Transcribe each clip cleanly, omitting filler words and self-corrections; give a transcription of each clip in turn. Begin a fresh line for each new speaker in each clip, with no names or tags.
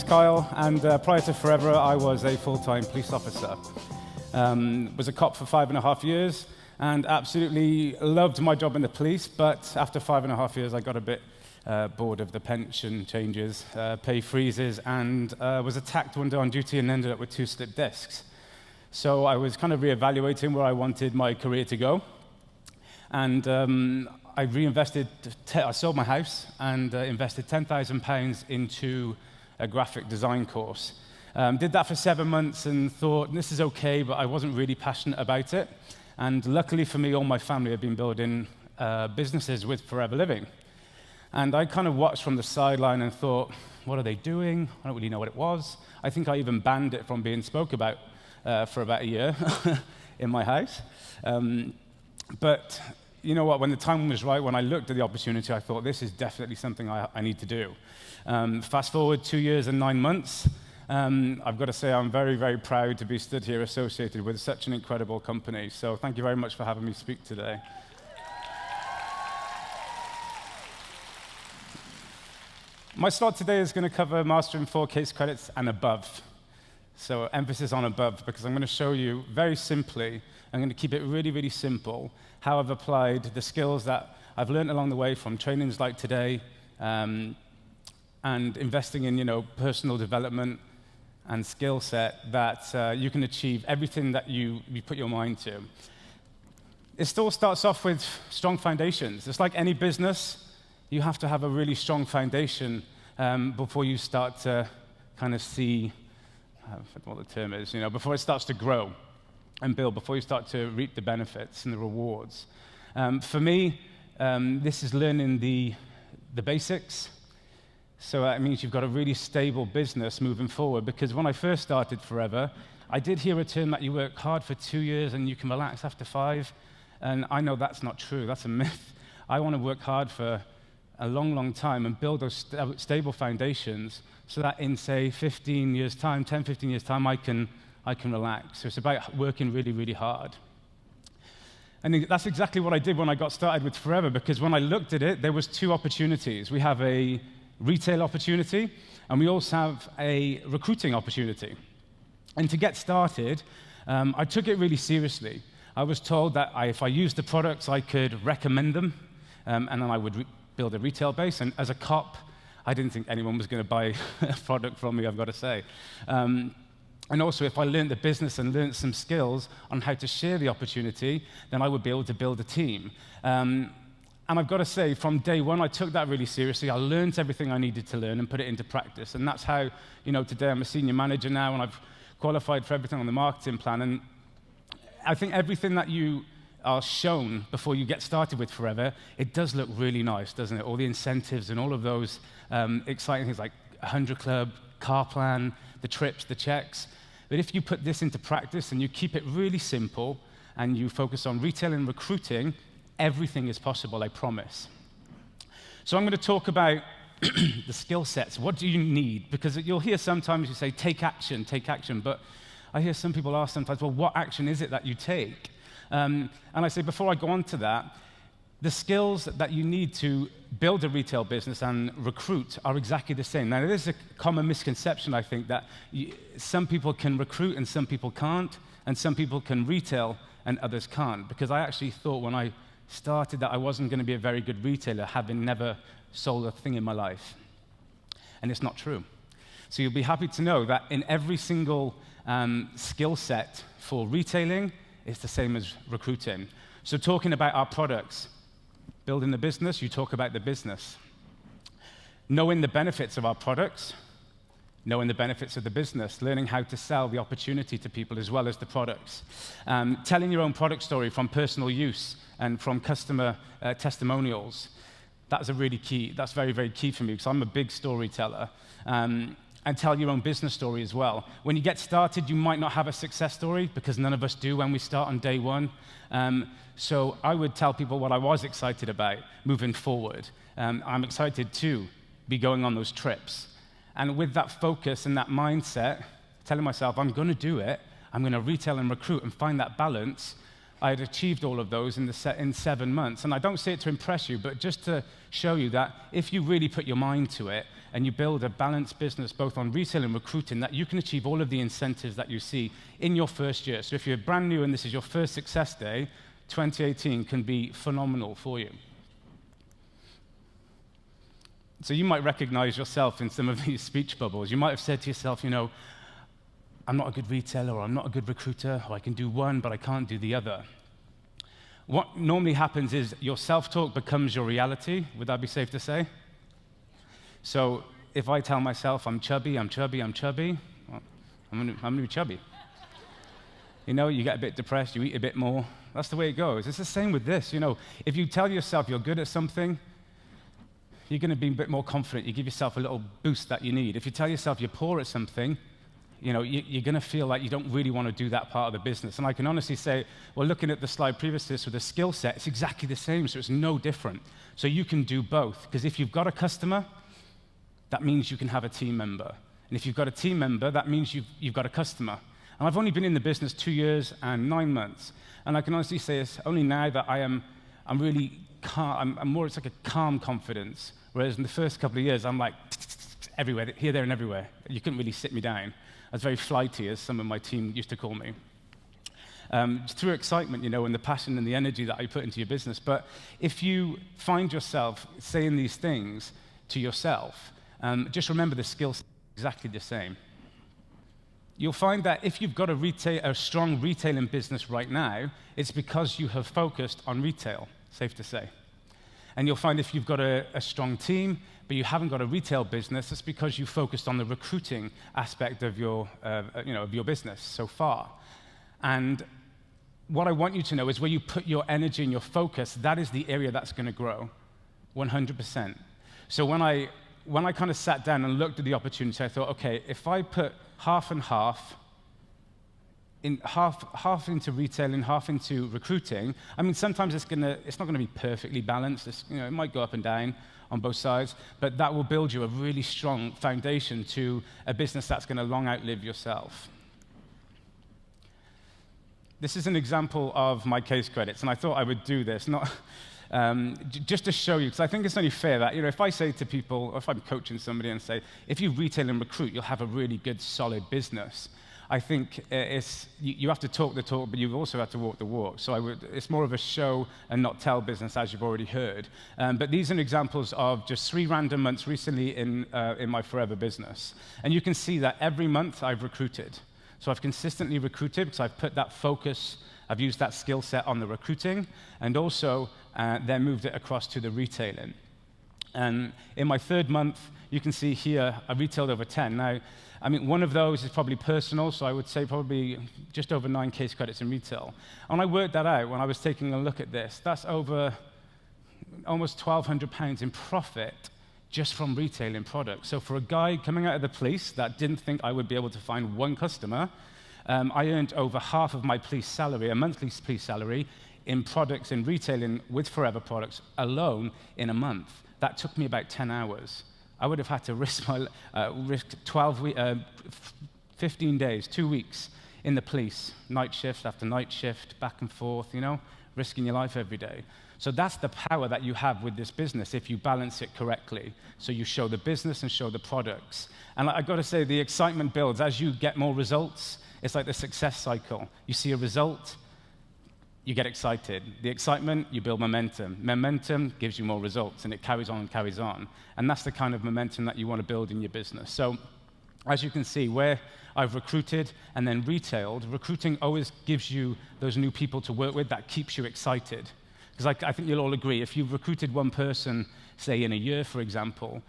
Kyle, and prior to Forever, I was a full-time police officer. Was a cop for 5.5 years, and absolutely loved my job in the police, but after 5.5 years, I got a bit bored of the pension changes, pay freezes, and was attacked one day on duty and ended up with 2 slipped discs. So I was kind of reevaluating where I wanted my career to go, and I reinvested. I sold my house and invested £10,000 into a graphic design course. Did that for 7 months and thought, this is okay, but I wasn't really passionate about it. And luckily for me, all my family have been building businesses with Forever Living. And I kind of watched from the sideline and thought, what are they doing? I don't really know what it was. I think I even banned it from being spoke about for about a year in my house. But you know what, when the time was right, when I looked at the opportunity, I thought, this is definitely something I need to do. Fast forward 2 years and 9 months, I've got to say I'm very, very proud to be stood here associated with such an incredible company. So thank you very much for having me speak today. My slot today is going to cover mastering 4 case credits and above. So emphasis on above, because I'm going to show you very simply, I'm going to keep it really, really simple, how I've applied the skills that I've learned along the way from trainings like today, and investing in, personal development and skill set that you can achieve everything that you put your mind to. It still starts off with strong foundations. It's like any business, you have to have a really strong foundation before you start to kind of see, I don't know what the term is, before it starts to grow and build, before you start to reap the benefits and the rewards. For me, this is learning the basics. So that means you've got a really stable business moving forward, because when I first started Forever, I did hear a term that you work hard for 2 years and you can relax after 5, and I know that's not true. That's a myth. I want to work hard for a long, long time and build those stable foundations so that in, say, 15 years' time, 10, 15 years' time, I can relax. So it's about working really, really hard. And that's exactly what I did when I got started with Forever, because when I looked at it, there was 2 opportunities. We have a retail opportunity, and we also have a recruiting opportunity. And to get started, I took it really seriously. I was told that if I used the products, I could recommend them, and then I would build a retail base. And as a cop, I didn't think anyone was going to buy a product from me, I've got to say. And also, if I learned the business and learned some skills on how to share the opportunity, then I would be able to build a team. And I've got to say, from day one, I took that really seriously. I learned everything I needed to learn and put it into practice. And that's how, today I'm a senior manager now, and I've qualified for everything on the marketing plan. And I think everything that you are shown before you get started with Forever, it does look really nice, doesn't it? All the incentives and all of those exciting things like 100 Club, car plan, the trips, the checks. But if you put this into practice and you keep it really simple and you focus on retail and recruiting, everything is possible, I promise. So I'm going to talk about the skill sets. What do you need? Because you'll hear sometimes you say, take action, but I hear some people ask sometimes, well, what action is it that you take? And I say, before I go on to that, the skills that you need to build a retail business and recruit are exactly the same. Now, there is a common misconception, I think, that some people can recruit and some people can't, and some people can retail and others can't. Because I actually thought when I started that I wasn't going to be a very good retailer, having never sold a thing in my life. And it's not true. So you'll be happy to know that in every single skill set for retailing, it's the same as recruiting. So talking about our products, building the business, you talk about the business. Knowing the benefits of our products, knowing the benefits of the business, learning how to sell the opportunity to people as well as the products. Telling your own product story from personal use and from customer testimonials. That's that's very, very key for me, because I'm a big storyteller. And tell your own business story as well. When you get started, you might not have a success story, because none of us do when we start on day one. So I would tell people what I was excited about moving forward. I'm excited to be going on those trips. And with that focus and that mindset, telling myself, I'm going to do it, I'm going to retail and recruit and find that balance, I had achieved all of those in 7 months. And I don't say it to impress you, but just to show you that if you really put your mind to it and you build a balanced business both on retail and recruiting, that you can achieve all of the incentives that you see in your first year. So if you're brand new and this is your first success day, 2018 can be phenomenal for you. So you might recognize yourself in some of these speech bubbles. You might have said to yourself, I'm not a good retailer, or I'm not a good recruiter, or I can do one, but I can't do the other. What normally happens is your self-talk becomes your reality. Would that be safe to say? So if I tell myself I'm chubby, well, I'm going to be chubby. You get a bit depressed, you eat a bit more. That's the way it goes. It's the same with this. If you tell yourself you're good at something, you're going to be a bit more confident. You give yourself a little boost that you need. If you tell yourself you're poor at something, you're going to feel like you don't really want to do that part of the business. And I can honestly say, well, looking at the slide previous to this with the skill set, it's exactly the same, so it's no different. So you can do both, because if you've got a customer, that means you can have a team member. And if you've got a team member, that means you've got a customer. And I've only been in the business 2 years and 9 months. And I can honestly say it's only now that I'm really calm. I'm more, it's like a calm confidence. Whereas in the first couple of years, I'm like everywhere, here, there, and everywhere. You couldn't really sit me down. I was very flighty, as some of my team used to call me. Through excitement, and the passion and the energy that I put into your business. But if you find yourself saying these things to yourself, just remember the skills exactly the same. You'll find that if you've got a strong retailing business right now, it's because you have focused on retail, safe to say. And you'll find if you've got a strong team, but you haven't got a retail business, it's because you focused on the recruiting aspect of your business so far. And what I want you to know is where you put your energy and your focus, that is the area that's going to grow, 100%. So when I kind of sat down and looked at the opportunity, I thought, okay, if I put half and half into retailing, half into recruiting, sometimes it's not going to be perfectly balanced. It might go up and down on both sides, but that will build you a really strong foundation to a business that's going to long outlive yourself. This is an example of my case credits, and I thought I would do this, just to show you, because I think it's only fair that, if I say to people, or if I'm coaching somebody and say, if you retail and recruit, you'll have a really good, solid business. I think you have to talk the talk, but you also have to walk the walk. So it's more of a show and not tell business, as you've already heard. But these are examples of just 3 random months recently in my Forever business. And you can see that every month I've recruited. So I've consistently recruited because I've put that focus, I've used that skill set on the recruiting, and also then moved it across to the retailing. And in my 3rd month, you can see here, I retailed over 10. Now, one of those is probably personal, so I would say probably just over 9 case credits in retail. And I worked that out when I was taking a look at this. That's over almost £1,200 in profit just from retailing products. So for a guy coming out of the police that didn't think I would be able to find one customer, I earned over half of my police salary, a monthly police salary, in products in retailing with Forever products alone in a month. That took me about 10 hours. I would have had to risk 15 days, 2 weeks in the police, night shift after night shift, back and forth, risking your life every day. So that's the power that you have with this business if you balance it correctly. So you show the business and show the products. And I've got to say, the excitement builds. As you get more results, it's like the success cycle. You see a result, you get excited. The excitement, you build momentum. Momentum gives you more results, and it carries on and carries on. And that's the kind of momentum that you want to build in your business. So as you can see, where I've recruited and then retailed, recruiting always gives you those new people to work with that keeps you excited. Because I think you'll all agree, if you've recruited one person, say in a year, for example,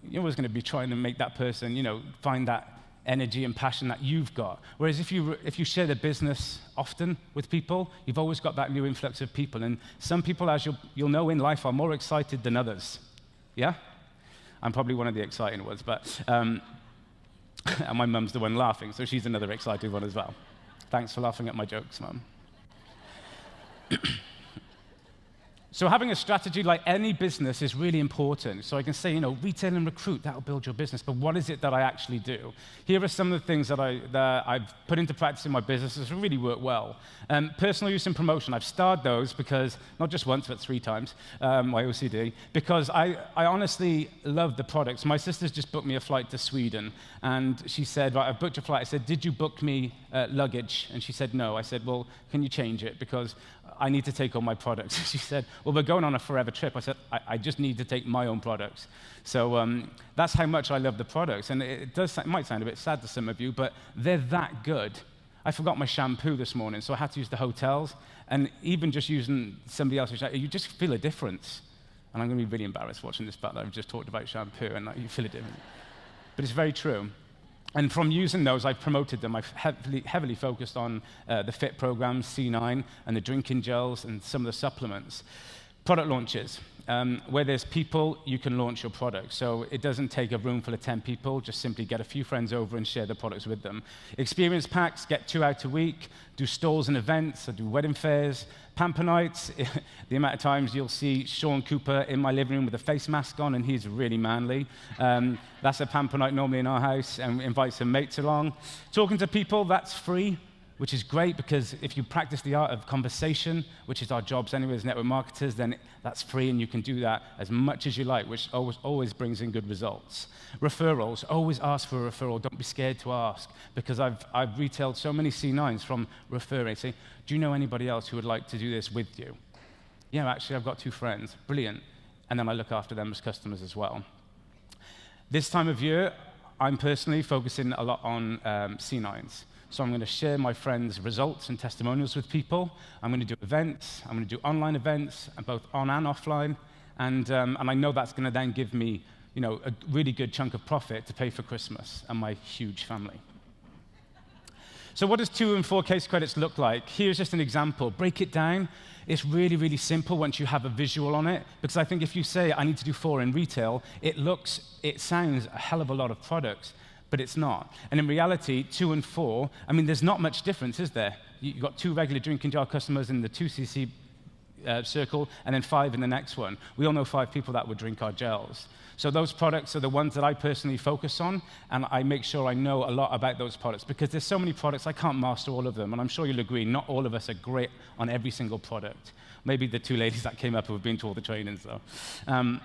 you're always going to be trying to make that person, find that energy and passion that you've got. Whereas if you share the business often with people, you've always got that new influx of people. And some people, as you'll know in life, are more excited than others. Yeah? I'm probably one of the exciting ones, but and my mum's the one laughing, so she's another excited one as well. Thanks for laughing at my jokes, Mum. So having a strategy like any business is really important. So I can say, retail and recruit, that'll build your business, but what is it that I actually do? Here are some of the things that I've put into practice in my business that really work well. Personal use and promotion, I've starred those because, not just once, but 3 times, my OCD, because I honestly love the products. My sister's just booked me a flight to Sweden, and she said, right, I've booked your flight. I said, did you book me luggage? And she said, no. I said, well, can you change it? Because I need to take all my products. She said, well, we're going on a forever trip. I said, I just need to take my own products. So that's how much I love the products. And it might sound a bit sad to some of you, but they're that good. I forgot my shampoo this morning, so I had to use the hotels. And even just using somebody else's shampoo, you just feel a difference. And I'm going to be really embarrassed watching this fact that I've just talked about shampoo, and you feel a difference. But it's very true. And from using those, I've promoted them. I've heavily focused on the FIT programs, C9, and the drinking gels, and some of the supplements. Product launches. Where there's people, you can launch your product. So it doesn't take a room full of 10 people. Just simply get a few friends over and share the products with them. Experience packs, get 2 out a week. Do stalls and events. I do wedding fairs. Pamper nights. The amount of times you'll see Sean Cooper in my living room with a face mask on, and he's really manly. That's a pamper night normally in our house, and we invite some mates along. Talking to people, that's free, which is great because if you practice the art of conversation, which is our jobs anyway as network marketers, then that's free and you can do that as much as you like, which always brings in good results. Referrals, always ask for a referral. Don't be scared to ask, because I've retailed so many C9s from referring. Say, do you know anybody else who would like to do this with you? Yeah, actually, I've got 2 friends. Brilliant. And then I look after them as customers as well. This time of year, I'm personally focusing a lot on C9s. So I'm going to share my friends' results and testimonials with people. I'm going to do events. I'm going to do online events, both on and offline. And I know that's going to then give me, a really good chunk of profit to pay for Christmas and my huge family. So what does 2 and 4 case credits look like? Here's just an example. Break it down. It's really, really simple once you have a visual on it, because I think if you say, I need to do 4 in retail, it sounds a hell of a lot of products. But it's not. And in reality, 2 and 4, there's not much difference, is there? You've got 2 regular drinking jar customers in the 2cc circle, and then 5 in the next one. We all know 5 people that would drink our gels. So those products are the ones that I personally focus on, and I make sure I know a lot about those products, because there's so many products, I can't master all of them, and I'm sure you'll agree, not all of us are great on every single product. Maybe the 2 ladies that came up who have been to all the trainings, though.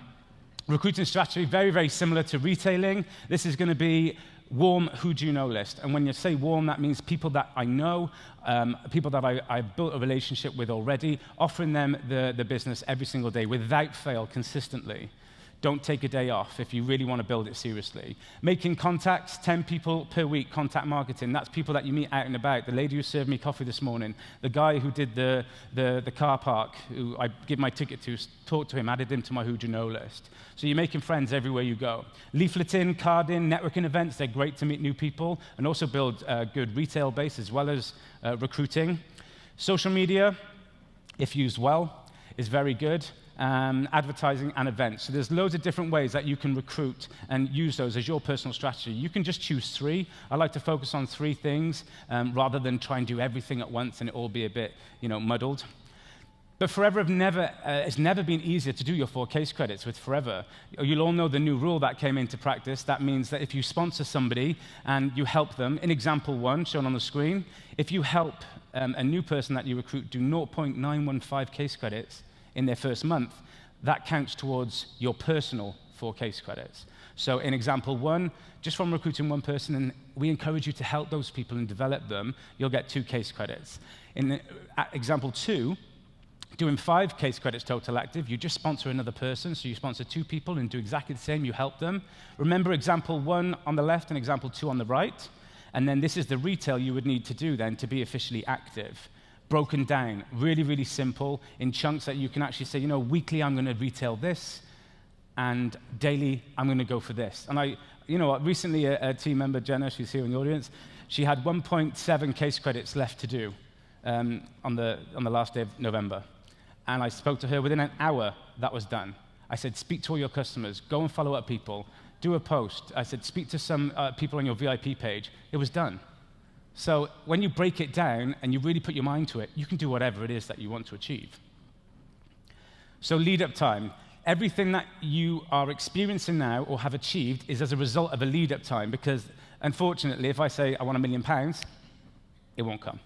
Recruiting strategy, very, very similar to retailing. This is going to be warm who do you know list. And when you say warm, that means people that I know, people that I've built a relationship with already, offering them the business every single day without fail, consistently. Don't take a day off if you really want to build it seriously. Making contacts, 10 people per week, contact marketing. That's people that you meet out and about. The lady who served me coffee this morning, the guy who did the car park, who I give my ticket to, talked to him, added him to my who do you know list. So you're making friends everywhere you go. Leafleting, carding, networking events, they're great to meet new people and also build a good retail base as well as recruiting. Social media, if used well, is very good. Advertising and events. So there's loads of different ways that you can recruit and use those as your personal strategy. You can just choose 3. I like to focus on 3 things rather than try and do everything at once and it all be a bit, muddled. But Forever it's never been easier to do your 4 case credits with Forever. You'll all know the new rule that came into practice. That means that if you sponsor somebody and you help them, in example 1, shown on the screen, if you help a new person that you recruit do 0.915 case credits in their first month, that counts towards your personal 4 case credits. So in example 1, just from recruiting 1 person, and we encourage you to help those people and develop them, you'll get 2 case credits. In example 2, doing 5 case credits total active, you just sponsor another person, so you sponsor 2 people and do exactly the same, you help them. Remember example 1 on the left and example 2 on the right, and then this is the retail you would need to do then to be officially active. Broken down, really, really simple, in chunks that you can actually say, weekly I'm going to retail this, and daily I'm going to go for this. And recently a team member, Jenna, she's here in the audience, she had 1.7 case credits left to do on the last day of November. And I spoke to her within an hour, that was done. I said, speak to all your customers, go and follow up people, do a post. I said, speak to some people on your VIP page. It was done. So when you break it down and you really put your mind to it, you can do whatever it is that you want to achieve. So lead-up time. Everything that you are experiencing now or have achieved is as a result of a lead-up time, because unfortunately, if I say I want £1 million, it won't come.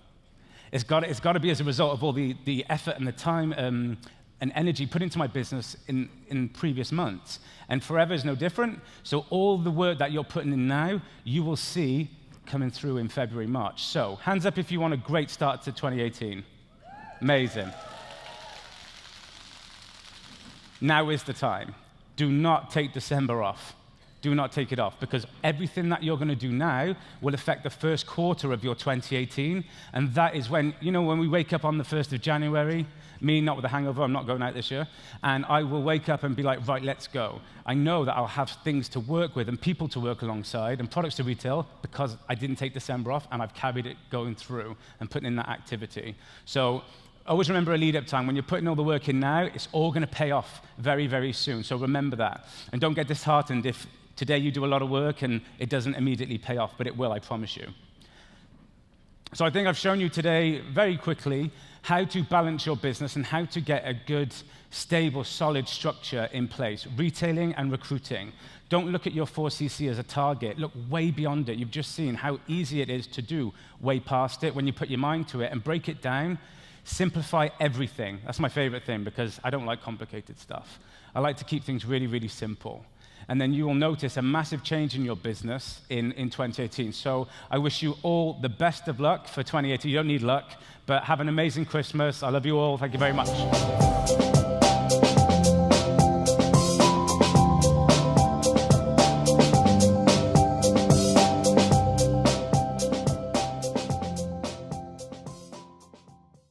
It's got to be as a result of all the effort and the time and energy put into my business in previous months. And forever is no different. So all the work that you're putting in now, you will see coming through in February, March. So hands up if you want a great start to 2018. Amazing. Now is the time. Do not take December off. Do not take it off, because everything that you're going to do now will affect the first quarter of your 2018, and that is when, when we wake up on the 1st of January, me not with a hangover, I'm not going out this year, and I will wake up and be like, right, let's go. I know that I'll have things to work with and people to work alongside and products to retail because I didn't take December off and I've carried it going through and putting in that activity. So always remember a lead-up time. When you're putting all the work in now, it's all going to pay off very, very soon. So remember that. And don't get disheartened if today you do a lot of work and it doesn't immediately pay off, but it will, I promise you. So I think I've shown you today very quickly how to balance your business and how to get a good, stable, solid structure in place, retailing and recruiting. Don't look at your 4cc as a target. Look way beyond it. You've just seen how easy it is to do way past it when you put your mind to it and break it down. Simplify everything. That's my favorite thing because I don't like complicated stuff. I like to keep things really, really simple. And then you will notice a massive change in your business in 2018. So I wish you all the best of luck for 2018. You don't need luck, but have an amazing Christmas. I love you all. Thank you very much.